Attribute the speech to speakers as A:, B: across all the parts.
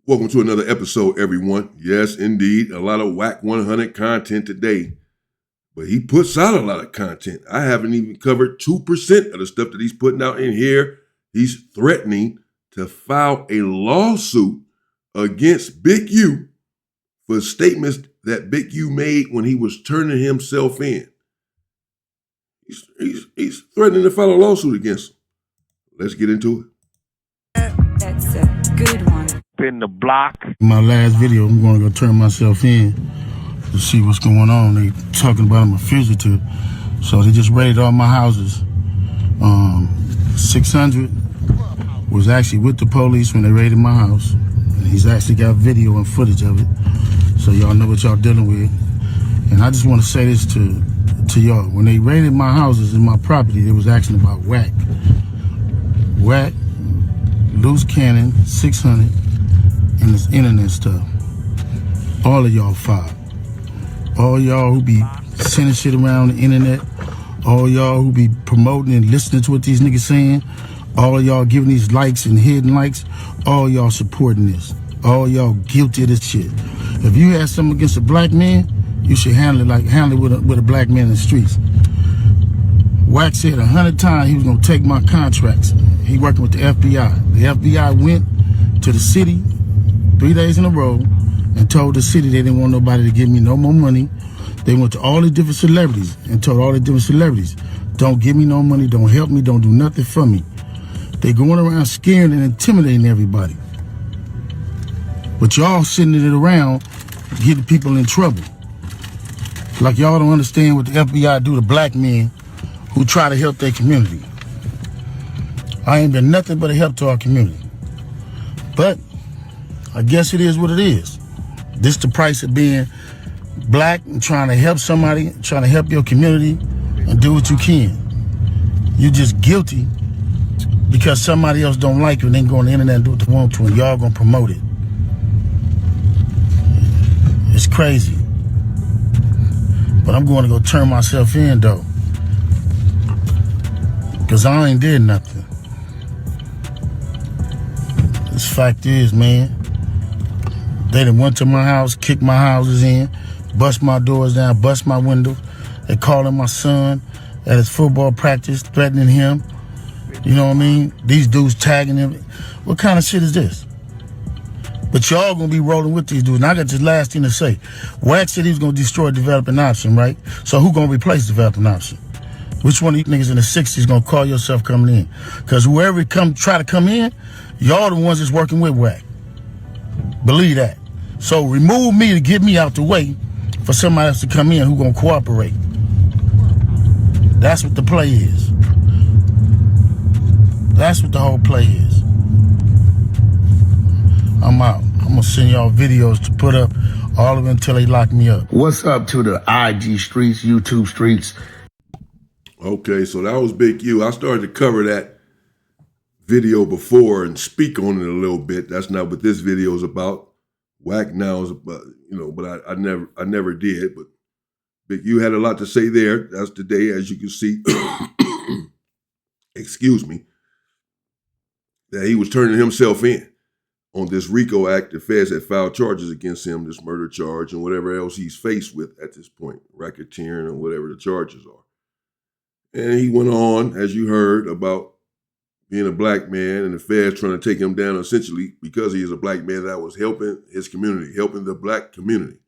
A: Welcome to another episode, everyone. Yes, indeed, a lot of Wack100 content today, but he puts out a lot of content. I haven't even covered 2% of the stuff that he's putting out in here. He's threatening to file a lawsuit against Big U for statements that Big U made when he was turning himself in. He's threatening to file a lawsuit against him. Let's get into it.
B: That's a good one.
C: In the block.
D: My last video, I'm going to go turn myself in to see what's going on. They talking about I'm a fugitive. So they just raided all my houses. 600 was actually with the police when they raided my house. And he's actually got video and footage of it. So y'all know what y'all dealing with. And I just want to say this to y'all. When they raided my houses and my property, it was actually about Wack. Wack, loose cannon, 600. And this internet stuff. All of y'all filed. All y'all who be sending shit around the internet. All y'all who be promoting and listening to what these niggas saying. All y'all giving these likes and hidden likes. All y'all supporting this. All y'all guilty of this shit. If you had something against a black man, you should handle it with a black man in the streets. Wack said 100 times he was gonna take my contracts. He working with the FBI. The FBI went to the city 3 days in a row and told the city they didn't want nobody to give me no more money. They went to all the different celebrities and told all the different celebrities, don't give me no money, don't help me, don't do nothing for me. They going around scaring and intimidating everybody. But y'all sitting it around getting people in trouble. Like y'all don't understand what the FBI do to black men who try to help their community. I ain't been nothing but a help to our community. But I guess it is what it is. This the price of being black and trying to help somebody, trying to help your community and do what you can. You just guilty because somebody else don't like you and they can go on the internet and do what they want to and y'all gonna promote it. It's crazy. But I'm going to go turn myself in though. Because I ain't did nothing. This fact is, man, they done went to my house, kicked my houses in, bust my doors down, bust my windows. They calling my son at his football practice, threatening him. You know what I mean? These dudes tagging him. What kind of shit is this? But y'all gonna be rolling with these dudes. And I got this last thing to say. Wack said he was gonna destroy developing option, right? So who gonna replace developing option? Which one of you niggas in the 60s gonna call yourself coming in? Because whoever try to come in, y'all the ones that's working with Wack. Believe that. So remove me to get me out the way for somebody else to come in who gonna cooperate. That's what the play is. That's what the whole play is. I'm out. I'm gonna send y'all videos to put up all of it until they lock me up. What's up to the IG streets, YouTube streets?
A: Okay, so that was Big U. I started to cover that video before and speak on it a little bit. That's not what this video is about. Wack now is about, but I never did. But Big U had a lot to say there. That's today, as you can see. Excuse me. That he was turning himself in on this RICO Act. The feds had filed charges against him, this murder charge and whatever else he's faced with at this point, racketeering or whatever the charges are. And he went on, as you heard, about being a black man and the feds trying to take him down essentially because he is a black man that was helping his community, helping the black community.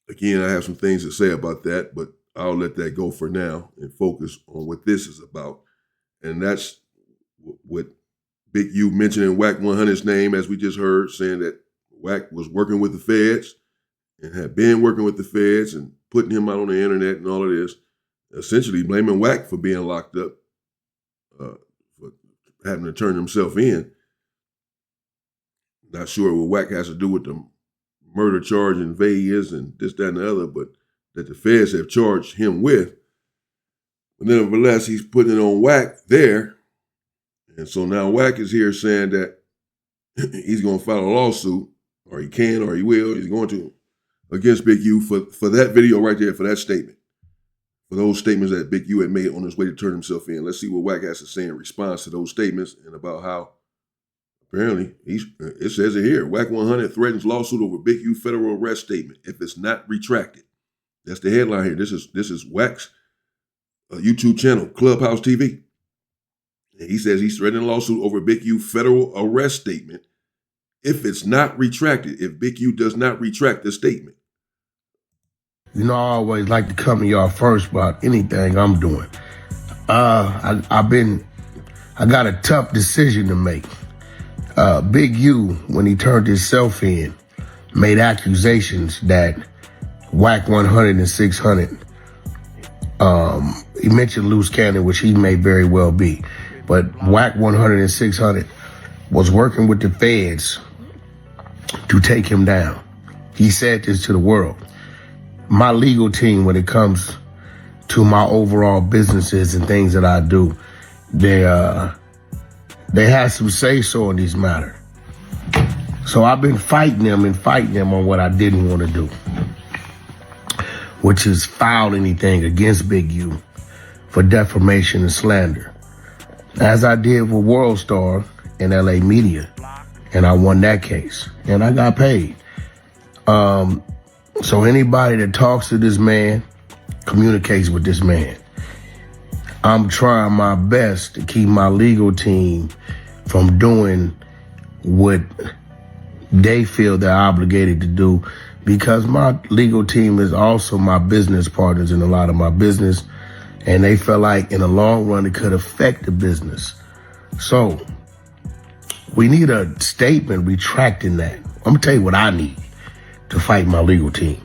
A: Again, I have some things to say about that, but I'll let that go for now and focus on what this is about. And that's what Big U mentioning Wack100's name, as we just heard, saying that Wack was working with the feds and had been working with the feds and putting him out on the internet and all of this, essentially blaming Wack for being locked up, for having to turn himself in. Not sure what Wack has to do with the murder charge in Vegas and this, that, and the other, but that the feds have charged him with. But nevertheless, he's putting it on Wack there. And so now Wack is here saying that he's going to file a lawsuit, or he can, or he will, he's going to, against Big U for that video right there, for that statement. For those statements that Big U had made on his way to turn himself in. Let's see what Wack has to say in response to those statements and about how Apparently, it says it here. Wack100 threatens lawsuit over Big U federal arrest statement if it's not retracted. That's the headline here. This is Wack's YouTube channel, Clubhouse TV. And he says he's threatening a lawsuit over Big U federal arrest statement if it's not retracted, if Big U does not retract the statement.
C: You know, I always like to come to y'all first about anything I'm doing. I got a tough decision to make. Big U, when he turned himself in, made accusations that Wack100 and 600, he mentioned loose cannon, which he may very well be, but Wack100 and 600 was working with the feds to take him down. He said this to the world. My legal team, when it comes to my overall businesses and things that I do, they have some say-so in these matters. So I've been fighting them on what I didn't want to do, which is file anything against Big U for defamation and slander, as I did with World Star and LA Media, and I won that case, and I got paid. So anybody that talks to this man, communicates with this man. I'm trying my best to keep my legal team from doing what they feel they're obligated to do, because my legal team is also my business partners in a lot of my business, and they feel like in the long run it could affect the business. So we need a statement retracting that. I'm gonna tell you what I need to fight my legal team.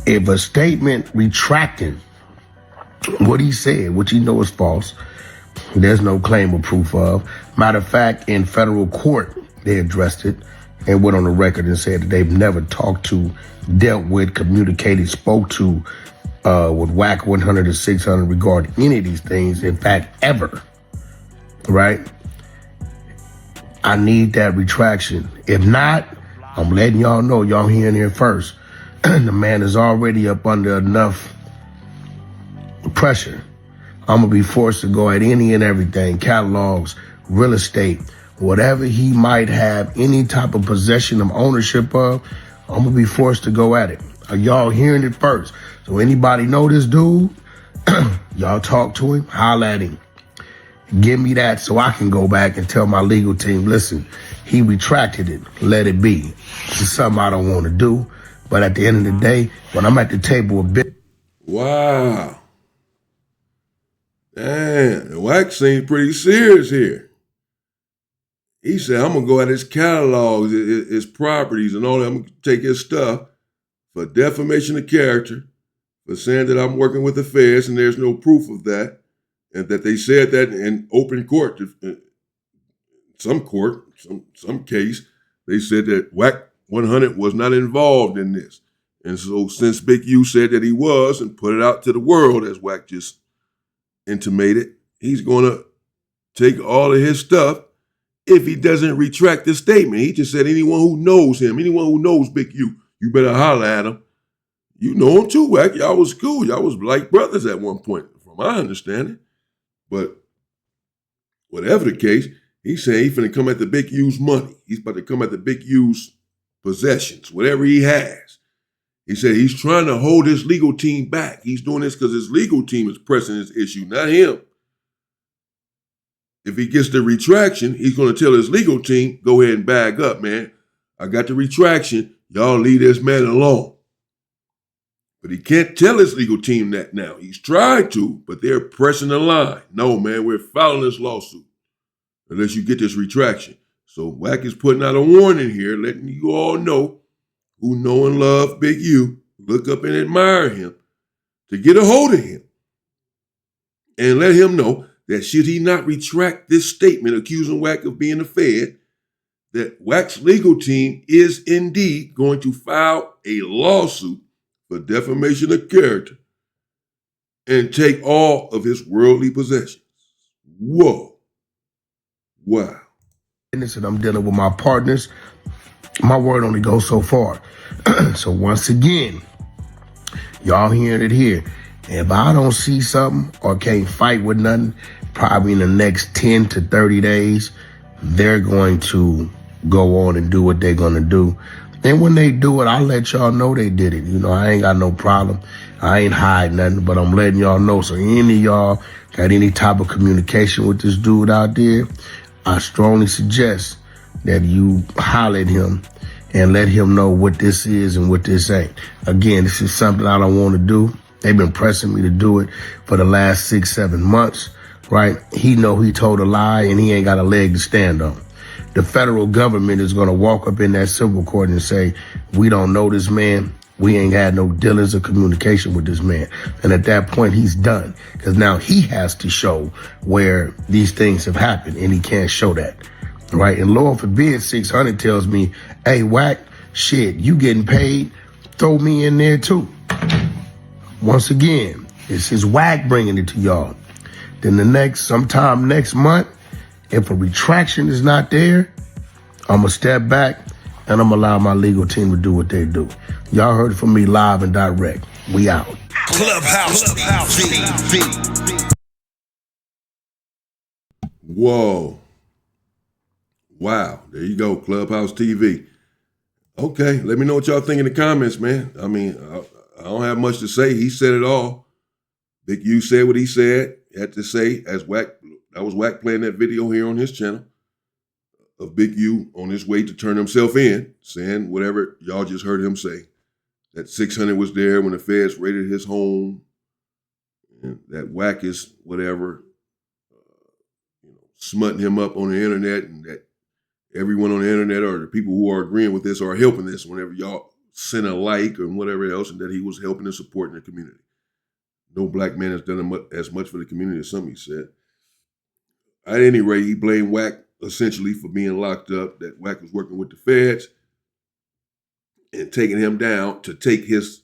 C: If a statement retracting what he said, which he knows is false, there's no claim or proof of. Matter of fact, in federal court, they addressed it and went on the record and said that they've never talked to, dealt with, communicated, spoke to with Wack100 and 600 regarding any of these things, in fact, ever, right? I need that retraction. If not, I'm letting y'all know, y'all hearing here first. The man is already up under enough pressure. I'm gonna be forced to go at any and everything, catalogs, real estate, whatever he might have any type of possession of ownership of, I'm gonna be forced to go at it. Are y'all hearing it first? So anybody know this dude? Y'all talk to him, holla at him. Give me that so I can go back and tell my legal team, listen, he retracted it, let it be. It's something I don't want to do. But at the end of the day, when I'm at the table a bit.
A: Wow. Damn, the Wack seems pretty serious here. He said, I'm going to go at his catalogs, his properties and all that. I'm going to take his stuff for defamation of character, for saying that I'm working with the feds and there's no proof of that, and that they said that in open court, some case, they said that Wack100 was not involved in this. And so since Big U said that he was and put it out to the world, as Wack just intimated, he's going to take all of his stuff if he doesn't retract this statement. He just said anyone who knows him, anyone who knows Big U, you better holler at him. You know him too, Wack. Y'all was cool. Y'all was like brothers at one point, from my understanding. But whatever the case, he's saying he's finna come at the Big U's money. He's about to come at the Big U's possessions, whatever he has. He said he's trying to hold his legal team back. He's doing this because his legal team is pressing his issue, not him. If he gets the retraction, he's going to tell his legal team, go ahead and bag up, man. I got the retraction. Y'all leave this man alone. But he can't tell his legal team that now. He's tried to, but they're pressing the line. No, man, we're filing this lawsuit unless you get this retraction. So Wack is putting out a warning here, letting you all know who know and love Big U, look up and admire him, to get a hold of him and let him know that should he not retract this statement accusing Wack of being a fed, that Wack's legal team is indeed going to file a lawsuit for defamation of character and take all of his worldly possessions. Whoa. Wow.
C: And I'm dealing with my partners. My word only goes so far. So once again, y'all hearing it here. If I don't see something or can't fight with nothing, probably in the next 10 to 30 days, they're going to go on and do what they're going to do. And when they do it, I'll let y'all know they did it. You know, I ain't got no problem. I ain't hiding nothing, but I'm letting y'all know. So any of y'all got any type of communication with this dude out there, I strongly suggest that you holler at him and let him know what this is and what this ain't. Again, this is something I don't want to do. They've been pressing me to do it for the last 6-7 months, right? He know he told a lie and he ain't got a leg to stand on. The federal government is going to walk up in that civil court and say, we don't know this man. We ain't had no dealings or communication with this man. And at that point, he's done, because now he has to show where these things have happened, and he can't show that, right? And Lord forbid 600 tells me, hey, Wack, shit, you getting paid? Throw me in there too. Once again, this is Wack bringing it to y'all. Then sometime next month, if a retraction is not there, I'm going to step back and I'm going to allow my legal team to do what they do. Y'all heard it from me live and direct. We out.
E: Clubhouse TV.
A: Whoa. Wow. There you go. Clubhouse TV. Okay. Let me know what y'all think in the comments, man. I mean, I don't have much to say. He said it all. Big U said what he said. He had to say as Wack. That was Wack playing that video here on his channel of Big U on his way to turn himself in, saying whatever y'all just heard him say. That 600 was there when the feds raided his home, and that Wack is whatever, smutting him up on the internet, and that everyone on the internet or the people who are agreeing with this are helping this whenever y'all send a like or whatever else, and that he was helping and supporting the community. No black man has done as much for the community as some, he said. At any rate, he blamed Wack essentially for being locked up, that Wack was working with the feds and taking him down to take his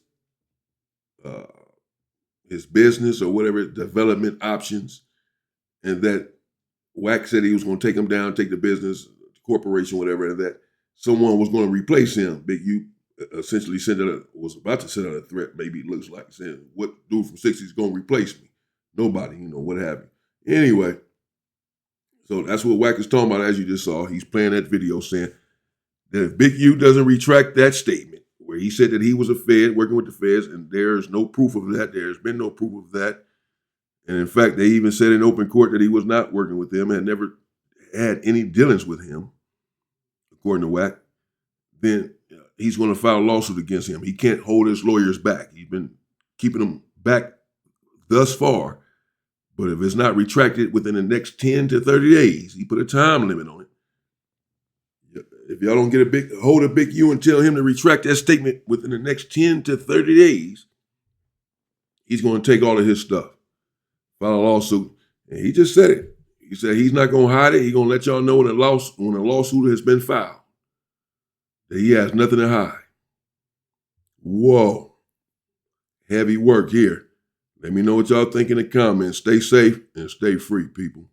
A: business or whatever, development options, and that Wack said he was going to take him down, take the business, the corporation, whatever, and that someone was going to replace him. Big U essentially was about to send out a threat, maybe it looks like, saying, what dude from 60 is going to replace me? Nobody, what have you. Anyway, so that's what Wack is talking about, as you just saw. He's playing that video saying that if Big U doesn't retract that statement where he said that he was a Fed working with the feds, and there's no proof of that, there's been no proof of that. And in fact, they even said in open court that he was not working with them and never had any dealings with him, according to Wack, then he's going to file a lawsuit against him. He can't hold his lawyers back. He's been keeping them back thus far. But if it's not retracted within the next 10 to 30 days, he put a time limit on it. If y'all don't get hold of Big U and tell him to retract that statement within the next 10 to 30 days, he's going to take all of his stuff, file a lawsuit. And he just said it. He said he's not going to hide it. He's going to let y'all know when a lawsuit has been filed, that he has nothing to hide. Whoa. Heavy work here. Let me know what y'all think in the comments. Stay safe and stay free, people.